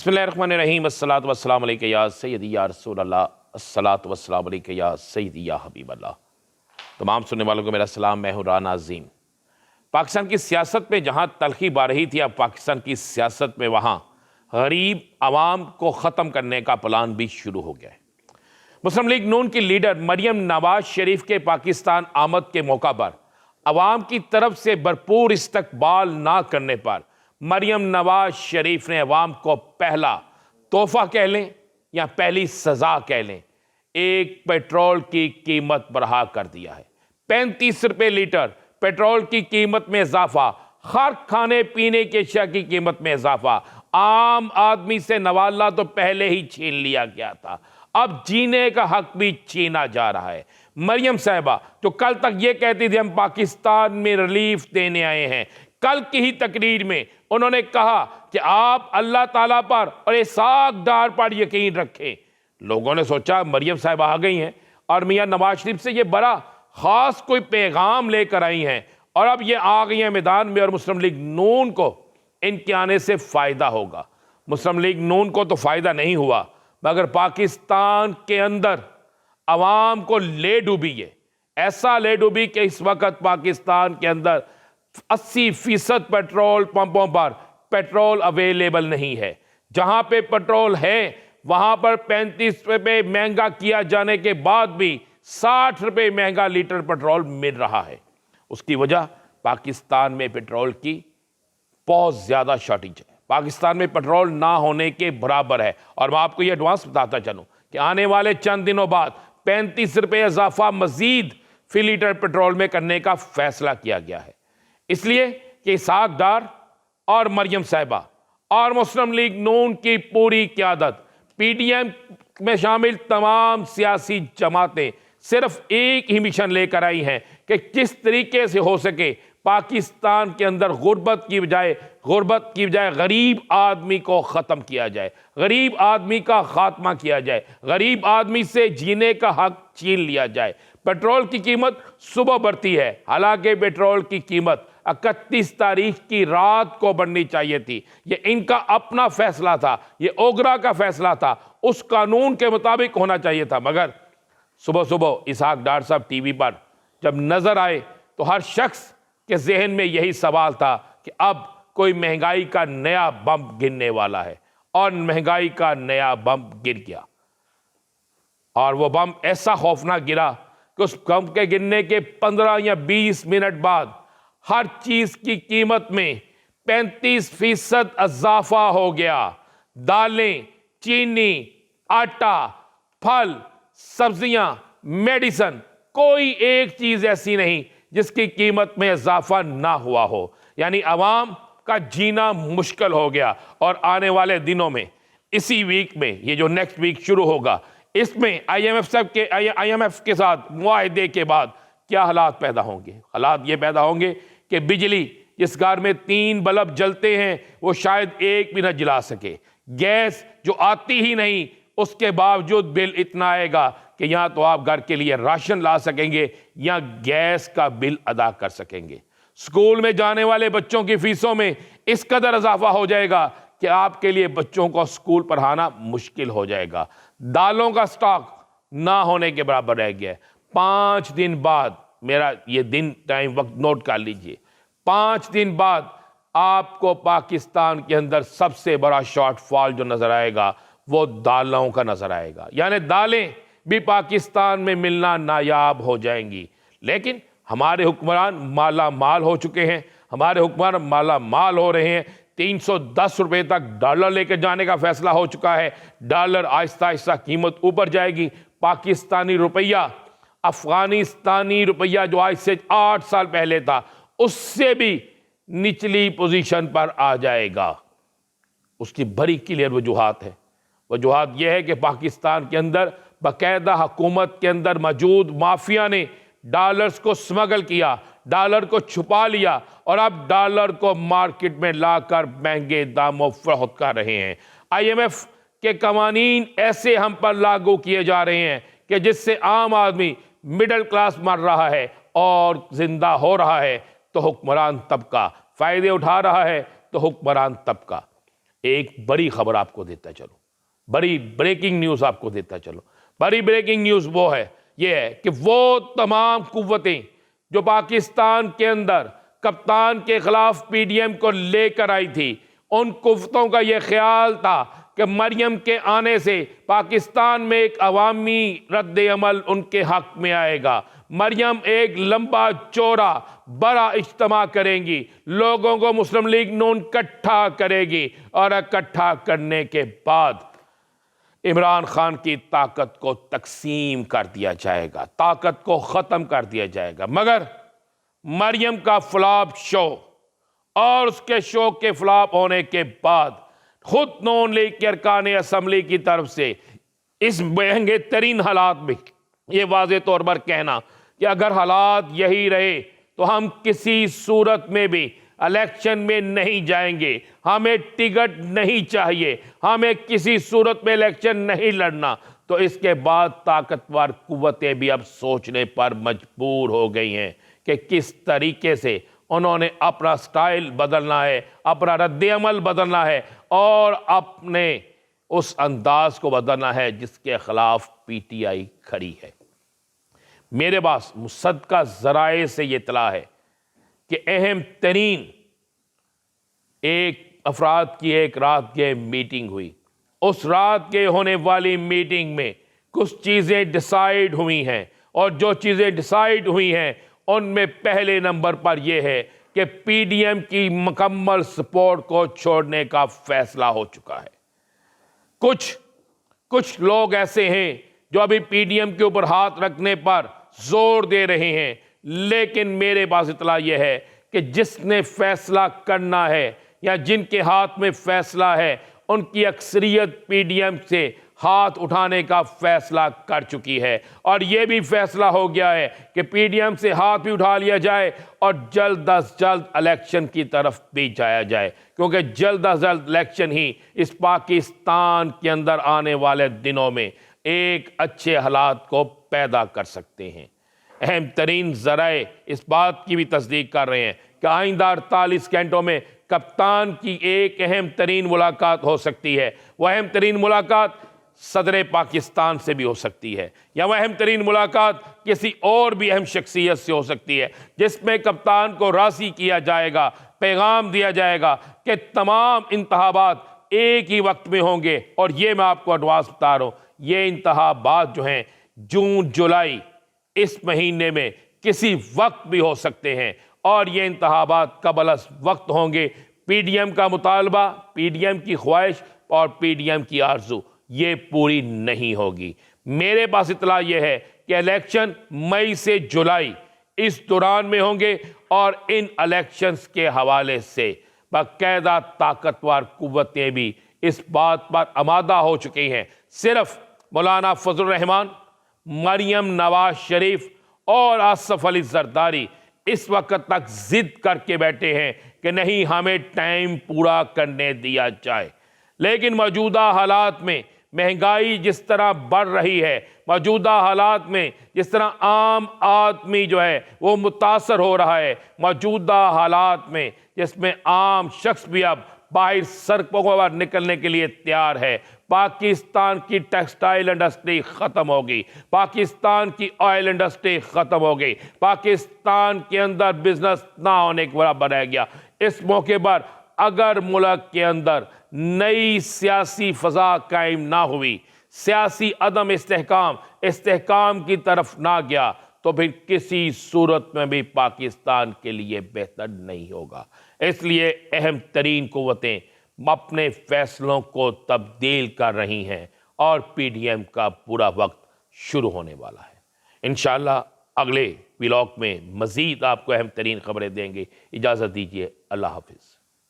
بسم اللہ الرحمن الرحیم، الصلاۃ والسلام علیکہ یا سیدی یا رسول اللہ، الصلاۃ والسلام علیکہ یا سیدی یا حبیب اللہ۔ تمام سننے والوں کو میرا سلام، میں ہوں رانا عظیم۔ پاکستان کی سیاست میں جہاں تلخی بار رہی تھی، اب پاکستان کی سیاست میں وہاں غریب عوام کو ختم کرنے کا پلان بھی شروع ہو گیا ہے۔ مسلم لیگ نون کی لیڈر مریم نواز شریف کے پاکستان آمد کے موقع پر عوام کی طرف سے بھرپور استقبال نہ کرنے پر مریم نواز شریف نے عوام کو پہلا تحفہ کہہ لیں یا پہلی سزا کہہ لیں، ایک پیٹرول کی قیمت بڑھا کر دیا ہے۔ 35 روپے لیٹر پیٹرول کی قیمت میں اضافہ، ہر کھانے پینے کی اشیاء کی قیمت میں اضافہ۔ عام آدمی سے نوالا تو پہلے ہی چھین لیا گیا تھا، اب جینے کا حق بھی چھینا جا رہا ہے۔ مریم صاحبہ جو کل تک یہ کہتی تھی ہم پاکستان میں ریلیف دینے آئے ہیں، کل کی ہی تقریر میں انہوں نے کہا کہ آپ اللہ تعالیٰ پر اور اسحاق ڈار پر یقین رکھیں۔ لوگوں نے سوچا مریم صاحبہ آ گئی ہیں اور میاں نواز شریف سے یہ بڑا خاص کوئی پیغام لے کر آئی ہیں، اور اب یہ آ گئی ہیں میدان میں، اور مسلم لیگ نون کو ان کے آنے سے فائدہ ہوگا۔ مسلم لیگ نون کو تو فائدہ نہیں ہوا، مگر پاکستان کے اندر عوام کو لے ڈوبی ہے، ایسا لے ڈوبی کہ اس وقت پاکستان کے اندر 80% پیٹرول پمپوں پر پیٹرول اویلیبل نہیں ہے۔ جہاں پہ پیٹرول ہے وہاں پر 35 روپے مہنگا کیا جانے کے بعد بھی 60 روپے مہنگا لیٹر پیٹرول مل رہا ہے۔ اس کی وجہ پاکستان میں پیٹرول کی بہت زیادہ شارٹیج ہے، پاکستان میں پیٹرول نہ ہونے کے برابر ہے۔ اور میں آپ کو یہ ایڈوانس بتاتا چلوں کہ آنے والے چند دنوں بعد 35 روپے اضافہ مزید فی لیٹر پیٹرول میں کرنے کا فیصلہ کیا گیا ہے، اس لیے کہ اسحاق ڈار اور مریم صاحبہ اور مسلم لیگ نون کی پوری قیادت، پی ڈی ایم میں شامل تمام سیاسی جماعتیں صرف ایک ہی مشن لے کر آئی ہیں کہ کس طریقے سے ہو سکے پاکستان کے اندر غربت کی بجائے غریب آدمی کو ختم کیا جائے، غریب آدمی کا خاتمہ کیا جائے، غریب آدمی سے جینے کا حق چھین لیا جائے۔ پیٹرول کی قیمت صبح بڑھتی ہے، حالانکہ پیٹرول کی قیمت 31 تاریخ کی رات کو بڑھنی چاہیے تھی۔ یہ ان کا اپنا فیصلہ تھا، یہ اوگرا کا فیصلہ تھا، اس قانون کے مطابق ہونا چاہیے تھا۔ مگر صبح اسحاق ڈار صاحب ٹی وی پر جب نظر آئے تو ہر شخص کے ذہن میں یہی سوال تھا کہ اب کوئی مہنگائی کا نیا بم گرنے والا ہے، اور مہنگائی کا نیا بم گر گیا، اور وہ بم ایسا خوفناک گرا کہ اس بم کے گرنے کے 15 یا 20 منٹ بعد ہر چیز کی قیمت میں 35% اضافہ ہو گیا۔ دالیں، چینی، آٹا، پھل، سبزیاں، میڈیسن، کوئی ایک چیز ایسی نہیں جس کی قیمت میں اضافہ نہ ہوا ہو۔ یعنی عوام کا جینا مشکل ہو گیا، اور آنے والے دنوں میں اسی ویک میں، یہ جو نیکسٹ ویک شروع ہوگا، اس میں آئی ایم ایف کے ساتھ معاہدے کے بعد کیا حالات پیدا ہوں گے؟ حالات یہ پیدا ہوں گے کہ بجلی جس گھر میں 3 بلب جلتے ہیں وہ شاید ایک بھی نہ جلا سکے، گیس جو آتی ہی نہیں اس کے باوجود بل اتنا آئے گا کہ یا تو آپ گھر کے لیے راشن لا سکیں گے یا گیس کا بل ادا کر سکیں گے۔ سکول میں جانے والے بچوں کی فیسوں میں اس قدر اضافہ ہو جائے گا کہ آپ کے لیے بچوں کو سکول پڑھانا مشکل ہو جائے گا۔ دالوں کا سٹاک نہ ہونے کے برابر رہ گیا ہے۔ 5 دن بعد، میرا یہ دن ٹائم وقت نوٹ کر لیجئے، 5 دن بعد آپ کو پاکستان کے اندر سب سے بڑا شارٹ فال جو نظر آئے گا وہ دالوں کا نظر آئے گا۔ یعنی دالیں بھی پاکستان میں ملنا نایاب ہو جائیں گی۔ لیکن ہمارے حکمران مالا مال ہو چکے ہیں، ہمارے حکمران مالا مال ہو رہے ہیں۔ 310 روپے تک ڈالر لے کے جانے کا فیصلہ ہو چکا ہے۔ ڈالر آہستہ آہستہ قیمت اوپر جائے گی۔ پاکستانی روپیہ افغانستانی روپیہ جو آج سے 8 سال پہلے تھا اس سے بھی نچلی پوزیشن پر آ جائے گا۔ اس کی بڑی کلیئر وجوہات ہے۔ وجوہات یہ ہے کہ پاکستان کے اندر باقاعدہ حکومت کے اندر موجود مافیا نے ڈالرز کو سمگل کیا، ڈالر کو چھپا لیا، اور اب ڈالر کو مارکیٹ میں لا کر مہنگے داموں فروخت کر رہے ہیں۔ آئی ایم ایف کے قوانین ایسے ہم پر لاگو کیے جا رہے ہیں کہ جس سے عام آدمی مڈل کلاس مر رہا ہے اور زندہ ہو رہا ہے، تو حکمران طبقہ فائدے اٹھا رہا ہے، تو حکمران طبقہ ایک بڑی خبر آپ کو دیتا چلو، بڑی بریکنگ نیوز آپ کو دیتا چلو۔ بڑی بریکنگ نیوز وہ ہے، یہ ہے کہ وہ تمام قوتیں جو پاکستان کے اندر کپتان کے خلاف پی ڈی ایم کو لے کر آئی تھی، ان قوتوں کا یہ خیال تھا کہ مریم کے آنے سے پاکستان میں ایک عوامی رد عمل ان کے حق میں آئے گا۔ مریم ایک لمبا چوڑا بڑا اجتماع کریں گی، لوگوں کو مسلم لیگ نون اکٹھا کرے گی، اور اکٹھا کرنے کے بعد عمران خان کی طاقت کو تقسیم کر دیا جائے گا، طاقت کو ختم کر دیا جائے گا۔ مگر مریم کا فلاپ شو اور اس کے شو کے فلاپ ہونے کے بعد خود نون لیگ کے ارکان اسمبلی کی طرف سے اس مہنگے ترین حالات میں یہ واضح طور پر کہنا کہ اگر حالات یہی رہے تو ہم کسی صورت میں بھی الیکشن میں نہیں جائیں گے، ہمیں ٹکٹ نہیں چاہیے، ہمیں کسی صورت میں الیکشن نہیں لڑنا، تو اس کے بعد طاقتور قوتیں بھی اب سوچنے پر مجبور ہو گئی ہیں کہ کس طریقے سے انہوں نے اپنا سٹائل بدلنا ہے، اپنا رد عمل بدلنا ہے، اور اپنے اس انداز کو بدلنا ہے جس کے خلاف پی ٹی آئی کھڑی ہے۔ میرے پاس مصدقہ ذرائع سے یہ اطلاع ہے کہ اہم ترین افراد کی ایک رات کے میٹنگ ہوئی۔ اس رات کے ہونے والی میٹنگ میں کچھ چیزیں ڈیسائیڈ ہوئی ہیں، اور جو چیزیں ڈیسائیڈ ہوئی ہیں ان میں پہلے نمبر پر یہ ہے کہ پی ڈی ایم کی مکمل سپورٹ کو چھوڑنے کا فیصلہ ہو چکا ہے۔ کچھ لوگ ایسے ہیں جو ابھی پی ڈی ایم کے اوپر ہاتھ رکھنے پر زور دے رہے ہیں، لیکن میرے پاس اطلاع یہ ہے کہ جس نے فیصلہ کرنا ہے یا جن کے ہاتھ میں فیصلہ ہے، ان کی اکثریت پی ڈی ایم سے ہاتھ اٹھانے کا فیصلہ کر چکی ہے، اور یہ بھی فیصلہ ہو گیا ہے کہ پی ڈی ایم سے ہاتھ بھی اٹھا لیا جائے اور جلد از جلد الیکشن کی طرف بھی جایا جائے، کیونکہ جلد از جلد الیکشن ہی اس پاکستان کے اندر آنے والے دنوں میں ایک اچھے حالات کو پیدا کر سکتے ہیں۔ اہم ترین ذرائع اس بات کی بھی تصدیق کر رہے ہیں کہ آئندہ 48 گھنٹوں میں کپتان کی ایک اہم ترین ملاقات ہو سکتی ہے۔ وہ اہم ترین ملاقات صدر پاکستان سے بھی ہو سکتی ہے، یا وہ اہم ترین ملاقات کسی اور بھی اہم شخصیت سے ہو سکتی ہے، جس میں کپتان کو راضی کیا جائے گا، پیغام دیا جائے گا کہ تمام انتخابات ایک ہی وقت میں ہوں گے۔ اور یہ میں آپ کو ایڈوانس بتا رہا ہوں، یہ انتخابات جو ہیں جون جولائی اس مہینے میں کسی وقت بھی ہو سکتے ہیں، اور یہ انتخابات قبل از وقت ہوں گے۔ پی ڈی ایم کا مطالبہ، پی ڈی ایم کی خواہش اور پی ڈی ایم کی آرزو یہ پوری نہیں ہوگی۔ میرے پاس اطلاع یہ ہے کہ الیکشن مئی سے جولائی اس دوران میں ہوں گے، اور ان الیکشنز کے حوالے سے باقاعدہ طاقتور قوتیں بھی اس بات پر آمادہ ہو چکی ہیں۔ صرف مولانا فضل الرحمان، مریم نواز شریف اور آصف علی زرداری اس وقت تک ضد کر کے بیٹھے ہیں کہ نہیں، ہمیں ٹائم پورا کرنے دیا جائے۔ لیکن موجودہ حالات میں مہنگائی جس طرح بڑھ رہی ہے، موجودہ حالات میں جس طرح عام آدمی جو ہے وہ متاثر ہو رہا ہے، موجودہ حالات میں جس میں عام شخص بھی اب باہر سڑکوں پر نکلنے کے لیے تیار ہے، پاکستان کی ٹیکسٹائل انڈسٹری ختم ہوگی، پاکستان کی آئل انڈسٹری ختم ہوگی، پاکستان کے اندر بزنس نہ ہونے کے برابر رہ گیا۔ اس موقع پر اگر ملک کے اندر نئی سیاسی فضا قائم نہ ہوئی، سیاسی عدم استحکام کی طرف نہ گیا، تو پھر کسی صورت میں بھی پاکستان کے لیے بہتر نہیں ہوگا۔ اس لیے اہم ترین قوتیں اپنے فیصلوں کو تبدیل کر رہی ہیں، اور پی ڈی ایم کا برا وقت شروع ہونے والا ہے۔ انشاءاللہ اگلے ولاگ میں مزید آپ کو اہم ترین خبریں دیں گے۔ اجازت دیجیے، اللہ حافظ۔